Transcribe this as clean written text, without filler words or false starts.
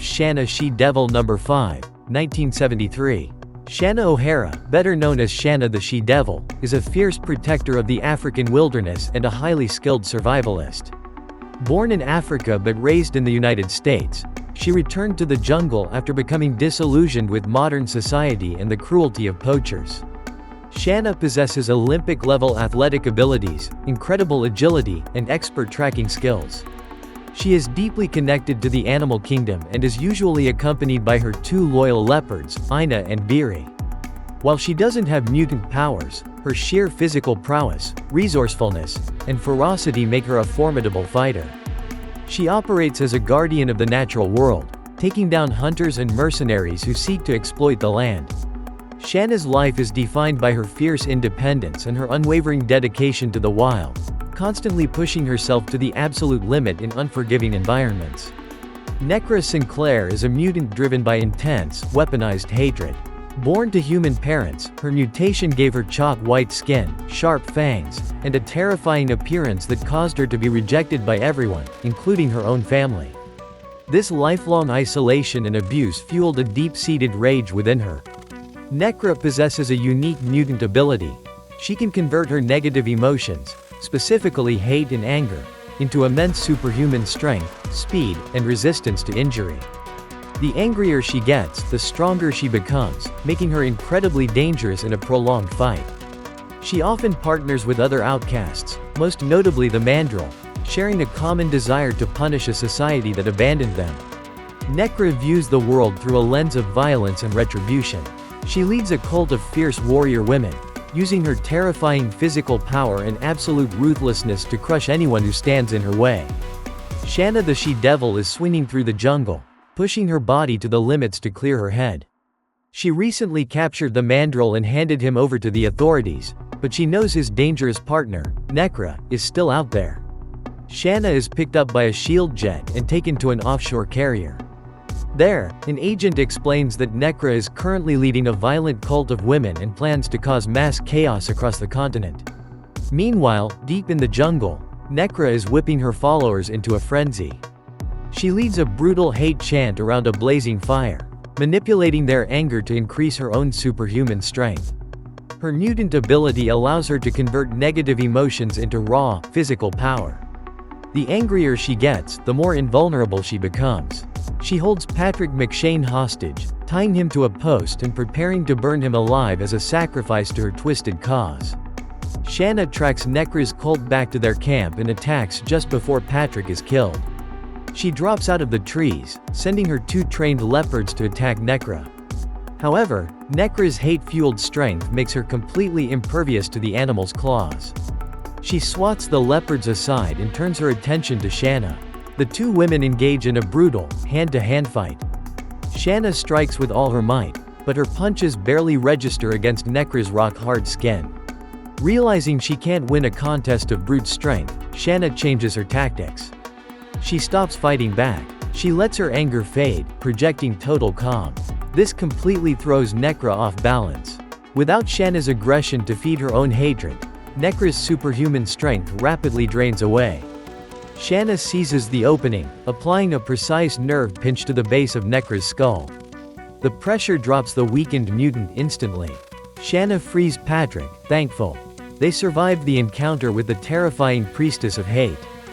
Shanna She-Devil. Number 5, 1973. Shanna O'Hara, better known as Shanna the She-Devil, is a fierce protector of the African wilderness and a highly skilled survivalist. Born in Africa but raised in the United States, she returned to the jungle after becoming disillusioned with modern society and the cruelty of poachers. Shanna possesses Olympic-level athletic abilities, incredible agility, and expert tracking skills. She is deeply connected to the animal kingdom and is usually accompanied by her two loyal leopards, Ina and Beery. While she doesn't have mutant powers, her sheer physical prowess, resourcefulness, and ferocity make her a formidable fighter. She operates as a guardian of the natural world, taking down hunters and mercenaries who seek to exploit the land. Shanna's life is defined by her fierce independence and her unwavering dedication to the wild, constantly pushing herself to the absolute limit in unforgiving environments. Necra Sinclair is a mutant driven by intense, weaponized hatred. Born to human parents, her mutation gave her chalk-white skin, sharp fangs, and a terrifying appearance that caused her to be rejected by everyone, including her own family. This lifelong isolation and abuse fueled a deep-seated rage within her. Necra possesses a unique mutant ability. She can convert her negative emotions, specifically hate and anger, into immense superhuman strength, speed, and resistance to injury. The angrier she gets, the stronger she becomes, making her incredibly dangerous in a prolonged fight. She often partners with other outcasts, most notably the Mandrill, sharing a common desire to punish a society that abandoned them. Necra views the world through a lens of violence and retribution. She leads a cult of fierce warrior women, using her terrifying physical power and absolute ruthlessness to crush anyone who stands in her way. Shanna the She-Devil is swinging through the jungle, pushing her body to the limits to clear her head. She recently captured the Mandrill and handed him over to the authorities, but she knows his dangerous partner, Necra, is still out there. Shanna is picked up by a shield jet and taken to an offshore carrier. There, an agent explains that Necra is currently leading a violent cult of women and plans to cause mass chaos across the continent. Meanwhile, deep in the jungle, Necra is whipping her followers into a frenzy. She leads a brutal hate chant around a blazing fire, manipulating their anger to increase her own superhuman strength. Her mutant ability allows her to convert negative emotions into raw, physical power. The angrier she gets, the more invulnerable she becomes. She holds Patrick McShane hostage, tying him to a post and preparing to burn him alive as a sacrifice to her twisted cause. Shanna tracks Necra's cult back to their camp and attacks just before Patrick is killed. She drops out of the trees, sending her two trained leopards to attack Necra. However, Necra's hate-fueled strength makes her completely impervious to the animal's claws. She swats the leopards aside and turns her attention to Shanna. The two women engage in a brutal, hand-to-hand fight. Shanna strikes with all her might, but her punches barely register against Necra's rock-hard skin. Realizing she can't win a contest of brute strength, Shanna changes her tactics. She stops fighting back. She lets her anger fade, projecting total calm. This completely throws Necra off balance. Without Shanna's aggression to feed her own hatred, Necra's superhuman strength rapidly drains away. Shanna seizes the opening, applying a precise nerve pinch to the base of Necra's skull. The pressure drops the weakened mutant instantly. Shanna frees Patrick, thankful. They survived the encounter with the terrifying priestess of hate.